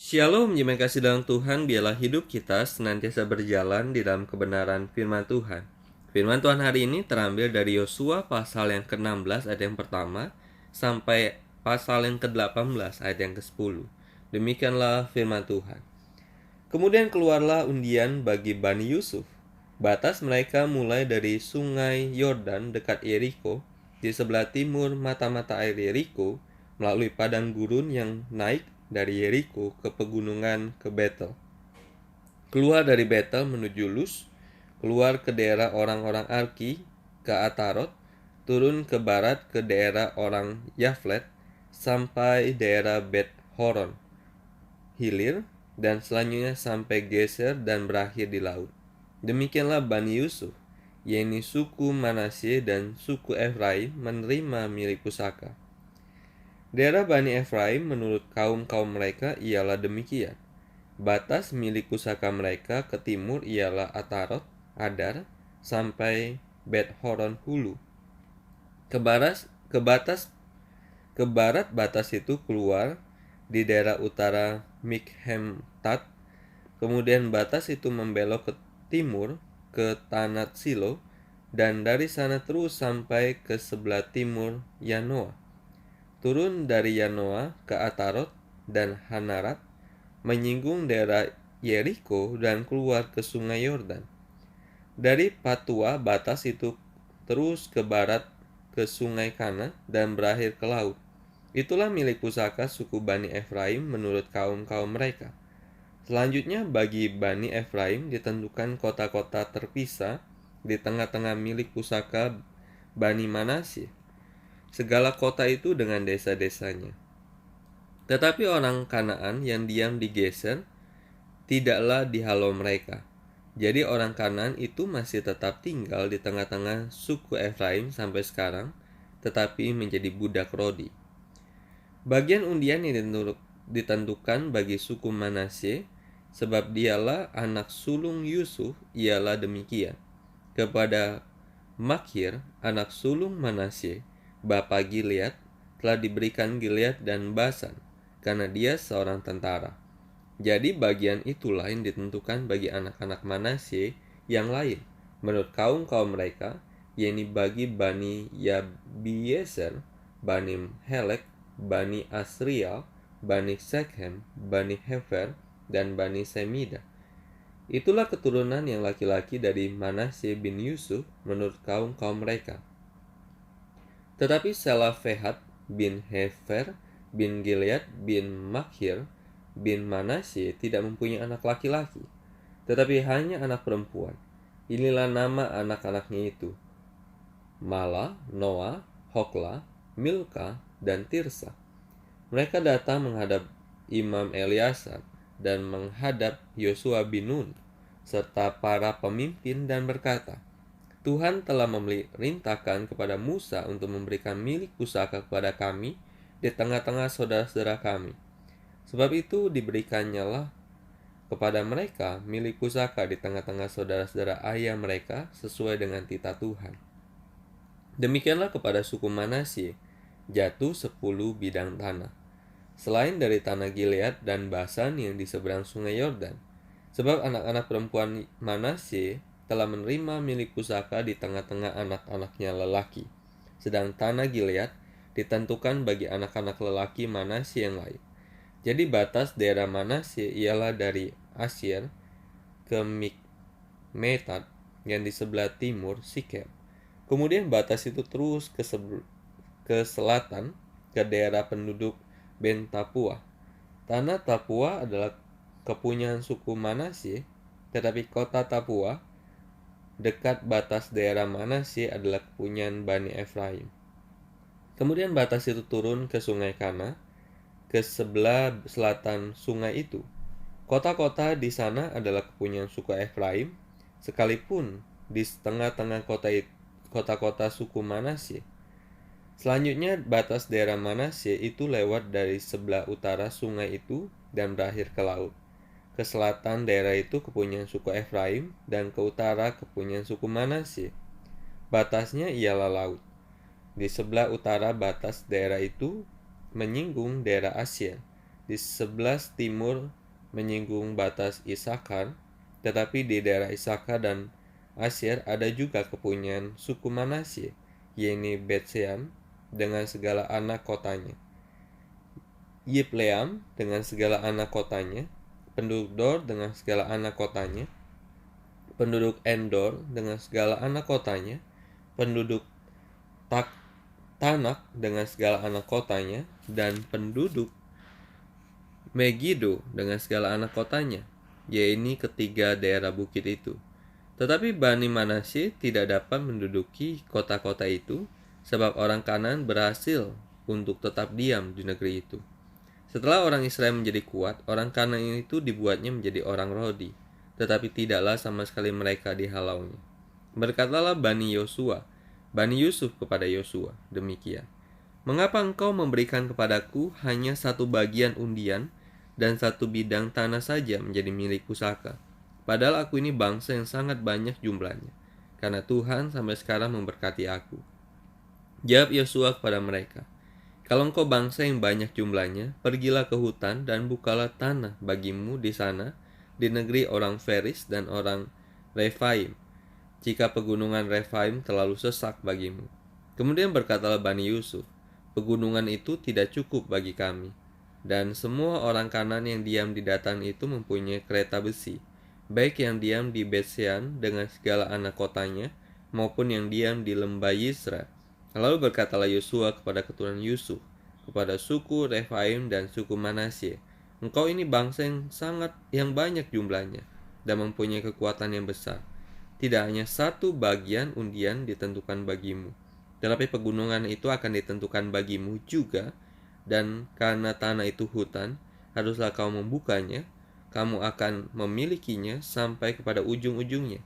Shalom, jemaat kasih dalam Tuhan, biarlah hidup kita senantiasa berjalan di dalam kebenaran firman Tuhan. Firman Tuhan hari ini terambil dari Yosua pasal yang ke-16 ayat yang pertama sampai pasal yang ke-18 ayat yang ke-10. Demikianlah firman Tuhan. Kemudian keluarlah undian bagi Bani Yusuf. Batas mereka mulai dari sungai Yordan dekat Yeriko, di sebelah timur mata-mata air Yeriko, melalui padang gurun yang naik dari Yeriko ke pegunungan ke Betel. Keluar dari Betel menuju Luz, keluar ke daerah orang-orang Arki, ke Atarot, turun ke barat ke daerah orang Yaflet, sampai daerah Bet Horon, Hilir, dan selanjutnya sampai Geser dan berakhir di laut. Demikianlah Bani Yusuf, yaitu suku Manasye dan suku Efraim menerima milik pusaka. Daerah Bani Efraim menurut kaum-kaum mereka ialah demikian. Batas milik pusaka mereka ke timur ialah Atarot, Adar, sampai Bet Horon Hulu. Ke barat batas itu keluar di daerah utara Mikhemtat. Kemudian batas itu membelok ke timur ke Tanat Silo, dan dari sana terus sampai ke sebelah timur Yanoa. Turun dari Yanoa ke Atarot dan Hanarat, menyinggung daerah Yeriko dan keluar ke sungai Yordan. Dari Patua batas itu terus ke barat ke sungai Kana dan berakhir ke laut. Itulah milik pusaka suku Bani Efraim menurut kaum-kaum mereka. Selanjutnya bagi Bani Efraim ditentukan kota-kota terpisah di tengah-tengah milik pusaka Bani Manasye. Segala kota itu dengan desa-desanya. Tetapi orang Kanaan yang diam di Geser tidaklah dihalau mereka. Jadi orang Kanaan itu masih tetap tinggal di tengah-tengah suku Efraim sampai sekarang, tetapi menjadi budak Rodi. Bagian undian yang ditentukan bagi suku Manasye, sebab dialah anak sulung Yusuf, ialah demikian. Kepada Makhir, anak sulung Manasye, bapa Gilead, telah diberikan Gilead dan Basan, karena dia seorang tentara. Jadi bagian itulah yang ditentukan bagi anak-anak Manasye yang lain, menurut kaum-kaum mereka, yakni bagi Bani Yabiezer, Bani Helek, Bani Asriel, Bani Sekhem, Bani Hefer, dan Bani Semida. Itulah keturunan yang laki-laki dari Manasye bin Yusuf menurut kaum-kaum mereka. Tetapi Selafehat bin Hefer bin Gilead bin Makhir bin Manasye tidak mempunyai anak laki-laki, tetapi hanya anak perempuan. Inilah nama anak-anaknya itu: Mala, Noah, Hokla, Milka, dan Tirsa. Mereka datang menghadap Imam Eliasar dan menghadap Yosua bin Nun serta para pemimpin dan berkata, Tuhan telah memerintahkan kepada Musa untuk memberikan milik pusaka kepada kami di tengah-tengah saudara-saudara kami. Sebab itu diberikannya kepada mereka milik pusaka di tengah-tengah saudara-saudara ayah mereka sesuai dengan titah Tuhan. Demikianlah kepada suku Manasye jatuh 10 bidang tanah, selain dari tanah Gilead dan Basan yang di seberang sungai Yordan. Sebab anak-anak perempuan Manasye telah menerima milik pusaka di tengah-tengah anak-anaknya lelaki, sedang tanah Gilead ditentukan bagi anak-anak lelaki Manasye yang lain. Jadi batas daerah Manasye ialah dari Asyir ke Mikmetat yang di sebelah timur Sikem. Kemudian batas itu terus ke selatan ke daerah penduduk Ben Tapua. Tanah Tapua adalah kepunyaan suku Manasye, tetapi kota Tapua dekat batas daerah Manasye adalah kepunyaan Bani Efraim. Kemudian batas itu turun ke sungai Kana, ke sebelah selatan sungai itu. Kota-kota di sana adalah kepunyaan suku Efraim, sekalipun di tengah-tengah kota-kota suku Manasye. Selanjutnya batas daerah Manasye itu lewat dari sebelah utara sungai itu dan berakhir ke laut. Ke selatan daerah itu kepunyaan suku Efraim, dan ke utara kepunyaan suku Manasye. Batasnya ialah laut. Di sebelah utara batas daerah itu menyinggung daerah Asyir. Di sebelah timur menyinggung batas Isakar, tetapi di daerah Isakar dan Asyer ada juga kepunyaan suku Manasye, yaitu Bet-Shean dengan segala anak kotanya, Yibleam dengan segala anak kotanya, penduduk Dor dengan segala anak kotanya, penduduk Endor dengan segala anak kotanya, penduduk Tanak dengan segala anak kotanya, dan penduduk Megiddo dengan segala anak kotanya, yaitu ketiga daerah bukit itu. Tetapi Bani Manasye tidak dapat menduduki kota-kota itu, sebab orang Kanaan berhasil untuk tetap diam di negeri itu. Setelah orang Israel menjadi kuat, orang Kanaan itu dibuatnya menjadi orang Rodi, tetapi tidaklah sama sekali mereka dihalaunya. Berkatalah Bani Yusuf kepada Yosua, demikian: Mengapa engkau memberikan kepadaku hanya satu bagian undian dan satu bidang tanah saja menjadi milik pusaka? Padahal aku ini bangsa yang sangat banyak jumlahnya, karena Tuhan sampai sekarang memberkati aku. Jawab Yosua kepada mereka, kalau engkau bangsa yang banyak jumlahnya, pergilah ke hutan dan bukalah tanah bagimu di sana, di negeri orang Feris dan orang Refaim, jika pegunungan Refaim terlalu sesak bagimu. Kemudian berkatalah Bani Yusuf, pegunungan itu tidak cukup bagi kami, dan semua orang Kanaan yang diam di dataran itu mempunyai kereta besi, baik yang diam di Bet-Shean dengan segala anak kotanya, maupun yang diam di lembah Yisra. Lalu berkatalah Yosua kepada keturunan Yusuf, kepada suku Refaim dan suku Manasye, engkau ini bangsa yang banyak jumlahnya, dan mempunyai kekuatan yang besar. Tidak hanya satu bagian undian ditentukan bagimu, tetapi pegunungan itu akan ditentukan bagimu juga, dan karena tanah itu hutan, haruslah kau membukanya, kamu akan memilikinya sampai kepada ujung-ujungnya.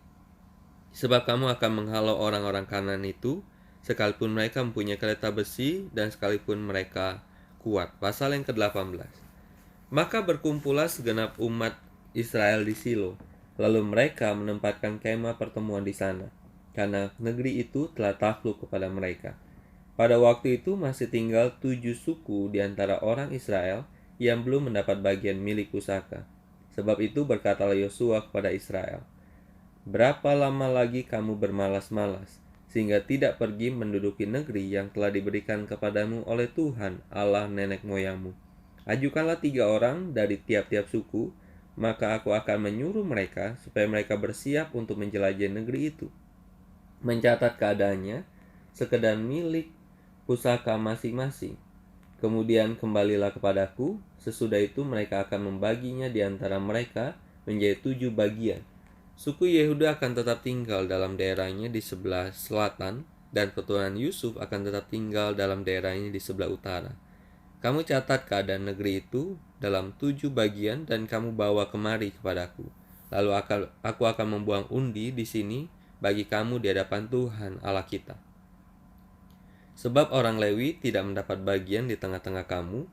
Sebab kamu akan menghalau orang-orang Kanaan itu, sekalipun mereka mempunyai kereta besi dan sekalipun mereka kuat. Pasal yang ke-18. Maka berkumpullah segenap umat Israel di Silo, lalu mereka menempatkan kemah pertemuan di sana, karena negeri itu telah takluk kepada mereka. Pada waktu itu masih tinggal 7 suku di antara orang Israel yang belum mendapat bagian milik pusaka. Sebab itu berkatalah Yosua kepada Israel, berapa lama lagi kamu bermalas-malas, sehingga tidak pergi menduduki negeri yang telah diberikan kepadamu oleh Tuhan Allah nenek moyangmu? Ajukanlah 3 orang dari tiap-tiap suku, maka aku akan menyuruh mereka supaya mereka bersiap untuk menjelajahi negeri itu, mencatat keadaannya, sekedar milik pusaka masing-masing. Kemudian kembalilah kepadaku. Sesudah itu mereka akan membaginya di antara mereka menjadi 7 bagian. Suku Yehuda akan tetap tinggal dalam daerahnya di sebelah selatan, dan keturunan Yusuf akan tetap tinggal dalam daerahnya di sebelah utara. Kamu catat keadaan negeri itu dalam 7 bagian dan kamu bawa kemari kepadaku. Lalu aku akan membuang undi di sini bagi kamu di hadapan Tuhan Allah kita. Sebab orang Lewi tidak mendapat bagian di tengah-tengah kamu,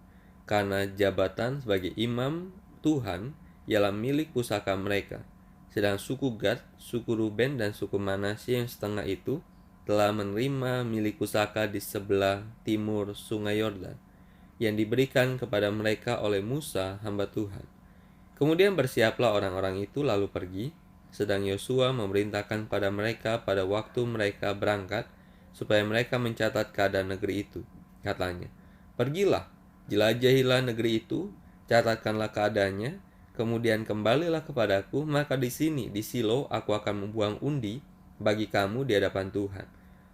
karena jabatan sebagai imam Tuhan ialah milik pusaka mereka. Sedang suku Gad, suku Ruben, dan suku Manasye yang setengah itu telah menerima milik pusaka di sebelah timur sungai Yordan, yang diberikan kepada mereka oleh Musa hamba Tuhan. Kemudian bersiaplah orang-orang itu lalu pergi, sedang Yosua memerintahkan pada mereka pada waktu mereka berangkat, supaya mereka mencatat keadaan negeri itu. Katanya, pergilah, jelajahilah negeri itu, catatkanlah keadaannya, kemudian kembalilah kepadaku, maka di sini, di Silo, aku akan membuang undi bagi kamu di hadapan Tuhan.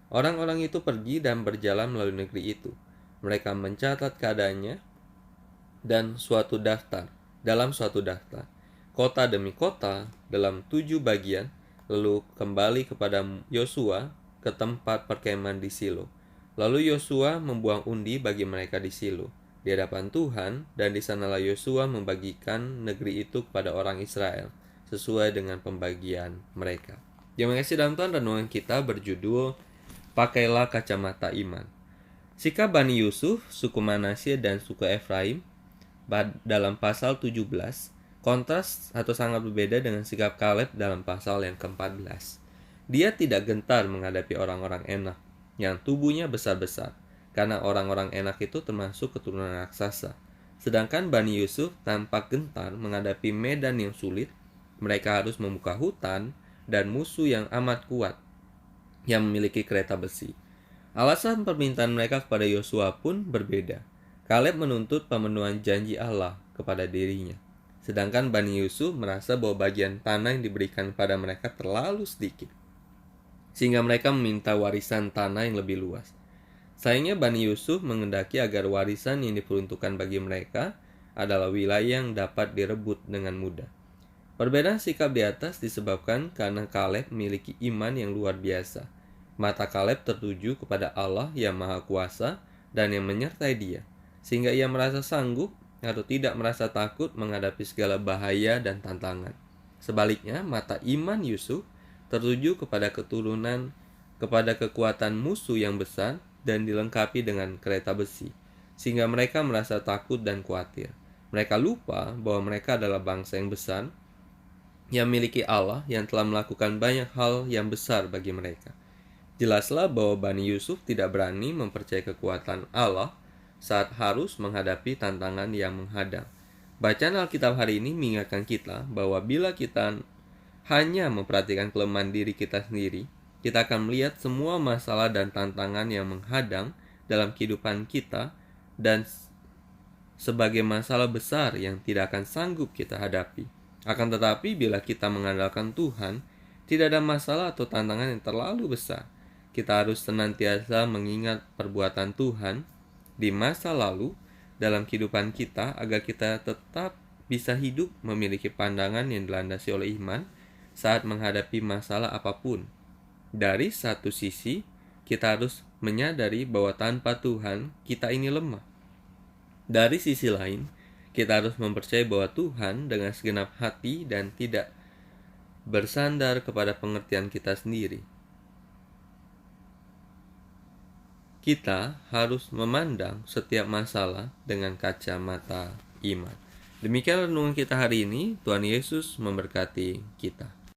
Orang-orang itu pergi dan berjalan melalui negeri itu. Mereka mencatat keadaannya dan dalam suatu daftar, kota demi kota, dalam 7 bagian, lalu kembali kepada Yosua ke tempat perkemahan di Silo. Lalu Yosua membuang undi bagi mereka di Silo, di hadapan Tuhan, dan di sanalah Yosua membagikan negeri itu kepada orang Israel, sesuai dengan pembagian mereka. Terima kasih dalam Tuhan. Renungan kita berjudul, Pakailah Kacamata Iman. Sikap Bani Yusuf, suku Manasye, dan suku Efraim dalam pasal 17, kontras atau sangat berbeda dengan sikap Kaleb dalam pasal yang ke-14. Dia tidak gentar menghadapi orang-orang Enak yang tubuhnya besar-besar, karena orang-orang Enak itu termasuk keturunan raksasa. Sedangkan Bani Yusuf tampak gentar menghadapi medan yang sulit. Mereka harus membuka hutan dan musuh yang amat kuat yang memiliki kereta besi. Alasan permintaan mereka kepada Yosua pun berbeda. Kaleb menuntut pemenuhan janji Allah kepada dirinya. Sedangkan Bani Yusuf merasa bahwa bagian tanah yang diberikan pada mereka terlalu sedikit, sehingga mereka meminta warisan tanah yang lebih luas. Sayangnya Bani Yusuf mengendaki agar warisan yang diperuntukkan bagi mereka adalah wilayah yang dapat direbut dengan mudah. Perbedaan sikap di atas disebabkan karena Kaleb memiliki iman yang luar biasa. Mata Kaleb tertuju kepada Allah yang Maha Kuasa dan yang menyertai dia, sehingga ia merasa sanggup atau tidak merasa takut menghadapi segala bahaya dan tantangan. Sebaliknya, mata iman Yusuf tertuju kepada kekuatan musuh yang besar dan dilengkapi dengan kereta besi, sehingga mereka merasa takut dan khawatir. Mereka lupa bahwa mereka adalah bangsa yang besar, yang memiliki Allah yang telah melakukan banyak hal yang besar bagi mereka. Jelaslah bahwa Bani Yusuf tidak berani mempercayai kekuatan Allah saat harus menghadapi tantangan yang menghadang. Bacaan Alkitab hari ini mengingatkan kita bahwa bila kita hanya memperhatikan kelemahan diri kita sendiri, kita akan melihat semua masalah dan tantangan yang menghadang dalam kehidupan kita dan sebagai masalah besar yang tidak akan sanggup kita hadapi. Akan tetapi bila kita mengandalkan Tuhan, tidak ada masalah atau tantangan yang terlalu besar. Kita harus senantiasa mengingat perbuatan Tuhan di masa lalu dalam kehidupan kita agar kita tetap bisa hidup memiliki pandangan yang dilandasi oleh iman saat menghadapi masalah apapun. Dari satu sisi, kita harus menyadari bahwa tanpa Tuhan, kita ini lemah. Dari sisi lain, kita harus mempercayai bahwa Tuhan dengan segenap hati dan tidak bersandar kepada pengertian kita sendiri. Kita harus memandang setiap masalah dengan kacamata iman. Demikian renungan kita hari ini. Tuhan Yesus memberkati kita.